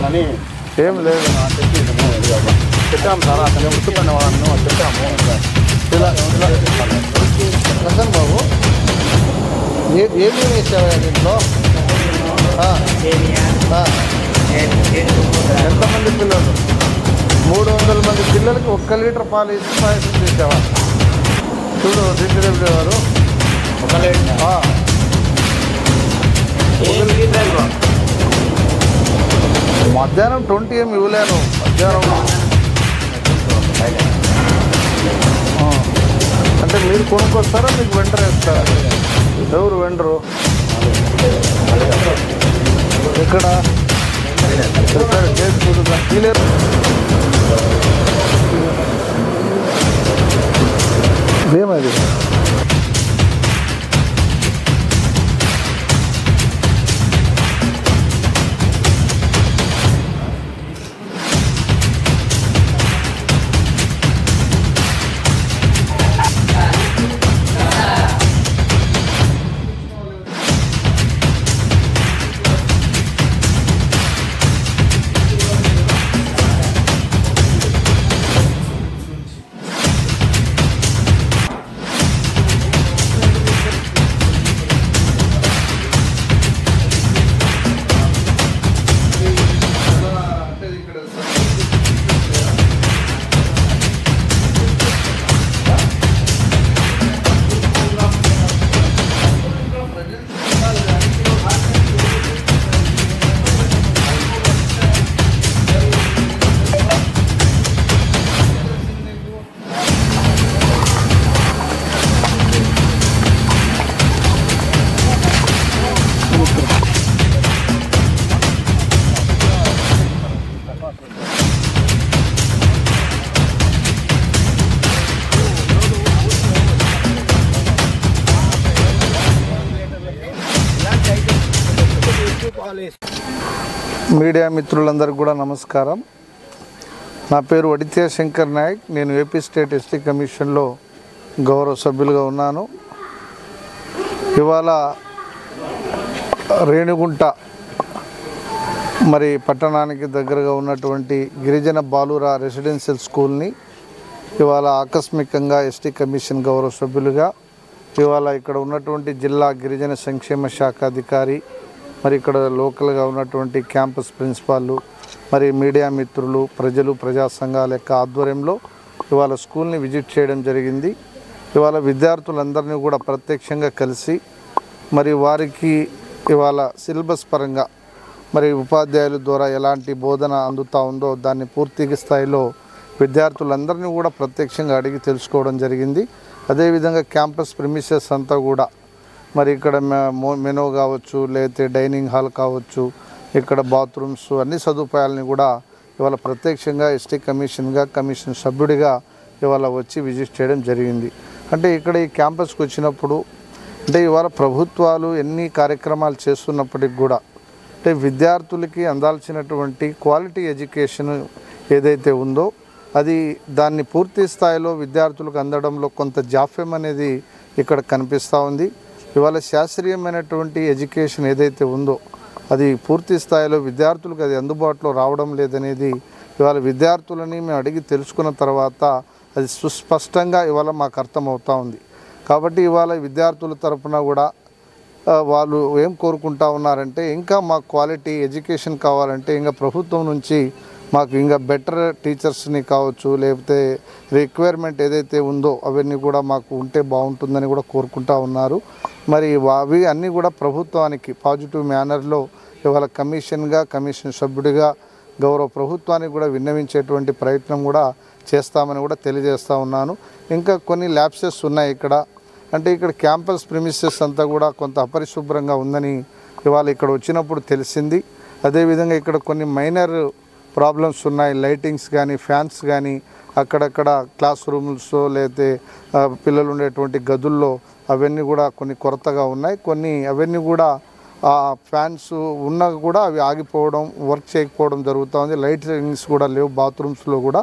చేయాలని ఏం లేదు చెప్పాము సార్. అతను వృత్తిపడిన వాళ్ళను చెప్పాము. ప్రసన్న బాబు ఏమేమి ఇచ్చావా దీంట్లో? ఎంతమంది పిల్లలు? 300 మంది పిల్లలకి 1 లీటర్ పాలు ఇచ్చి పాయసం చేసావా? చూడు డిగ్రీ గారు, 1 లీటర్ మధ్యాహ్నం 20 ఏమి ఇవ్వలేను. మధ్యాహ్నం అంటే మీరు కొనుక్కొస్తారా, మీకు వెంటనే ఇస్తారా? ఎవరు వెండరు? ఎక్కడ ఏమది? మీడియా మిత్రులందరికీ కూడా నమస్కారం. నా పేరు వడిత్య శంకర్ నాయక్. నేను ఏపీ స్టేట్ ఎస్టీ కమిషన్లో గౌరవ సభ్యులుగా ఉన్నాను. ఇవాళ రేణిగుంట మరి పట్టణానికి దగ్గరగా ఉన్నటువంటి గిరిజన బాలుర రెసిడెన్షియల్ స్కూల్ని ఇవాళ ఆకస్మికంగా ఎస్టీ కమిషన్ గౌరవ సభ్యులుగా ఇవాళ ఇక్కడ ఉన్నటువంటి జిల్లా గిరిజన సంక్షేమ శాఖ అధికారి, మరి ఇక్కడ లోకల్గా ఉన్నటువంటి క్యాంపస్ ప్రిన్సిపాళ్ళు, మరి మీడియా మిత్రులు, ప్రజలు, ప్రజా సంఘాల యొక్క ఆధ్వర్యంలో ఇవాళ స్కూల్ని విజిట్ చేయడం జరిగింది. ఇవాళ విద్యార్థులందరినీ కూడా ప్రత్యక్షంగా కలిసి మరి వారికి ఇవాళ సిలబస్ పరంగా మరి ఉపాధ్యాయుల ద్వారా ఎలాంటి బోధన అందుతూ ఉందో దాన్ని పూర్తి స్థాయిలో విద్యార్థులందరినీ కూడా ప్రత్యక్షంగా అడిగి తెలుసుకోవడం జరిగింది. అదేవిధంగా క్యాంపస్ ప్రిమిసెస్ అంతా కూడా మరి ఇక్కడ మెనూ కావచ్చు, లేకపోతే డైనింగ్ హాల్ కావచ్చు, ఇక్కడ బాత్రూమ్స్ అన్ని సదుపాయాలని కూడా ఇవాళ ప్రత్యక్షంగా ఎస్టీ కమిషన్ సభ్యుడిగా ఇవాళ వచ్చి విజిట్ చేయడం జరిగింది. అంటే ఇక్కడ ఈ క్యాంపస్కి వచ్చినప్పుడు అంటే ఇవాళ ప్రభుత్వాలు ఎన్ని కార్యక్రమాలు చేస్తున్నప్పటికి కూడా అంటే విద్యార్థులకి అందాల్సినటువంటి క్వాలిటీ ఎడ్యుకేషన్ ఏదైతే ఉందో అది దాన్ని పూర్తి స్థాయిలో విద్యార్థులకు అందడంలో కొంత జాప్యం అనేది ఇక్కడ కనిపిస్తూ ఉంది. ఇవాళ శాస్త్రీయమైనటువంటి ఎడ్యుకేషన్ ఏదైతే ఉందో అది పూర్తి స్థాయిలో విద్యార్థులకు అది అందుబాటులో రావడం లేదనేది ఇవాళ విద్యార్థులని మేము అడిగి తెలుసుకున్న తర్వాత అది సుస్పష్టంగా ఇవాళ మాకు అర్థమవుతూ ఉంది. కాబట్టి ఇవాళ విద్యార్థుల తరఫున కూడా వాళ్ళు ఏం కోరుకుంటా ఉన్నారంటే ఇంకా మాకు క్వాలిటీ ఎడ్యుకేషన్ కావాలంటే ఇంకా ప్రభుత్వం నుంచి మాకు ఇంకా బెటర్ టీచర్స్ని కావచ్చు, లేకపోతే రిక్వైర్మెంట్ ఏదైతే ఉందో అవన్నీ కూడా మాకు ఉంటే బాగుంటుందని కూడా కోరుకుంటా ఉన్నారు. మరి అవి అన్నీ కూడా ప్రభుత్వానికి పాజిటివ్ మేనర్లో ఇవాళ కమిషన్ సభ్యుడిగా గౌరవ ప్రభుత్వానికి కూడా విన్నవించేటువంటి ప్రయత్నం కూడా చేస్తామని కూడా తెలియజేస్తూ ఉన్నాను. ఇంకా కొన్ని ల్యాప్సెస్ ఉన్నాయి ఇక్కడ. అంటే ఇక్కడ క్యాంపస్ ప్రిమిసెస్ అంతా కూడా కొంత అపరిశుభ్రంగా ఉందని ఇవాళ ఇక్కడ వచ్చినప్పుడు తెలిసింది. అదేవిధంగా ఇక్కడ కొన్ని మైనర్ ప్రాబ్లమ్స్ ఉన్నాయి. లైటింగ్స్ కానీ, ఫ్యాన్స్ కానీ, అక్కడక్కడ క్లాస్ రూమ్స్ లేకపోతే పిల్లలు ఉండేటువంటి గదుల్లో అవన్నీ కూడా కొన్ని కొరతగా ఉన్నాయి. కొన్ని అవన్నీ కూడా ఫ్యాన్స్ ఉన్నా కూడా అవి ఆగిపోవడం, వర్క్ చేయకపోవడం జరుగుతుంది. లైటింగ్స్ కూడా లేవు బాత్రూమ్స్లో కూడా.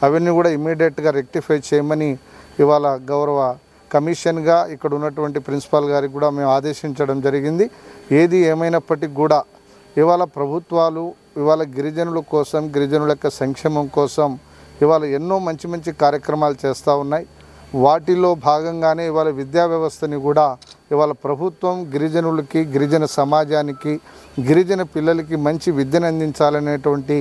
అవన్నీ కూడా ఇమీడియట్గా రెక్టిఫై చేయమని ఇవాళ గౌరవ కమిషన్గా ఇక్కడ ఉన్నటువంటి ప్రిన్సిపాల్ గారికి కూడా మేము ఆదేశించడం జరిగింది. ఏది ఏమైనప్పటికీ కూడా ఇవాళ ప్రభుత్వాలు ఇవాళ గిరిజనుల కోసం, గిరిజనుల యొక్క సంక్షేమం కోసం ఇవాళ ఎన్నో మంచి మంచి కార్యక్రమాలు చేస్తూ ఉన్నాయి. వాటిలో భాగంగానే ఇవాళ విద్యా వ్యవస్థని కూడా ఇవాళ ప్రభుత్వం గిరిజనులకి, గిరిజన సమాజానికి, గిరిజన పిల్లలకి మంచి విద్యను అందించాలనేటువంటి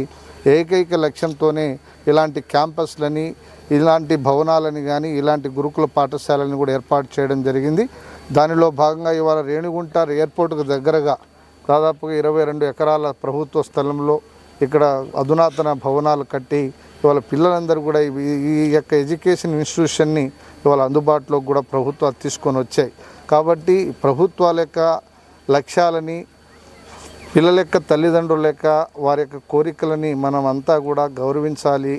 ఏకైక లక్ష్యంతోనే ఇలాంటి క్యాంపస్లని, ఇలాంటి భవనాలని కానీ, ఇలాంటి గురుకుల పాఠశాలని కూడా ఏర్పాటు చేయడం జరిగింది. దానిలో భాగంగా ఇవాళ రేణిగుంట ఎయిర్పోర్టుకు దగ్గరగా దాదాపుగా 22 ఎకరాల ప్రభుత్వ స్థలంలో ఇక్కడ అధునాతన భవనాలు కట్టి ఇవాళ పిల్లలందరూ కూడా ఈ యొక్క ఎడ్యుకేషన్ ఇన్స్టిట్యూషన్ని ఇవాళ అందుబాటులోకి కూడా ప్రభుత్వాలు తీసుకొని వచ్చాయి. కాబట్టి ప్రభుత్వాల యొక్క లక్ష్యాలని, పిల్లల యొక్క తల్లిదండ్రుల యొక్క వారి యొక్క కోరికలని మనం అంతా కూడా గౌరవించాలి.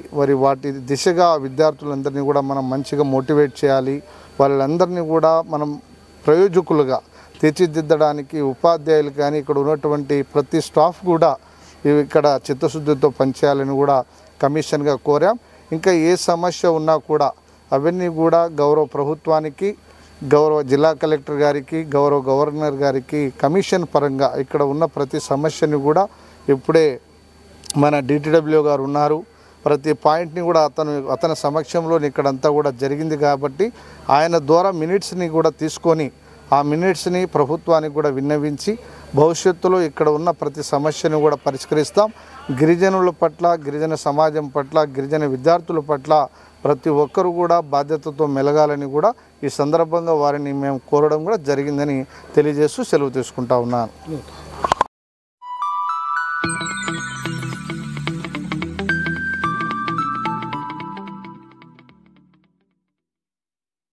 వాటి దిశగా విద్యార్థులందరినీ కూడా మనం మంచిగా మోటివేట్ చేయాలి. వాళ్ళందరినీ కూడా మనం ప్రయోజకులుగా తీర్చిదిద్దడానికి ఉపాధ్యాయులు కానీ, ఇక్కడ ఉన్నటువంటి ప్రతి స్టాఫ్ కూడా ఇక్కడ చిత్తశుద్ధితో పనిచేయాలని కూడా కమిషన్గా కోరాం. ఇంకా ఏ సమస్య ఉన్నా కూడా అవన్నీ కూడా గౌరవ ప్రభుత్వానికి, గౌరవ జిల్లా కలెక్టర్ గారికి, గౌరవ గవర్నర్ గారికి కమిషన్ పరంగా ఇక్కడ ఉన్న ప్రతి సమస్యని కూడా ఇప్పుడే మన డిటిడబ్ల్యూ గారు ఉన్నారు. ప్రతి పాయింట్ని కూడా అతని సమక్షంలో ఇక్కడంతా కూడా జరిగింది. కాబట్టి ఆయన ద్వారా మినిట్స్ని కూడా తీసుకొని ఆ మినిట్స్ని ప్రభుత్వానికి కూడా విన్నవించి భవిష్యత్తులో ఇక్కడ ఉన్న ప్రతి సమస్యను కూడా పరిష్కరిస్తాం. గిరిజనుల పట్ల, గిరిజన సమాజం పట్ల, గిరిజన విద్యార్థుల పట్ల ప్రతి ఒక్కరు కూడా బాధ్యతతో మెలగాలని కూడా ఈ సందర్భంగా వారిని మేము కోరడం కూడా జరిగిందని తెలియజేస్తూ సెలవు తీసుకుంటా ఉన్నాను.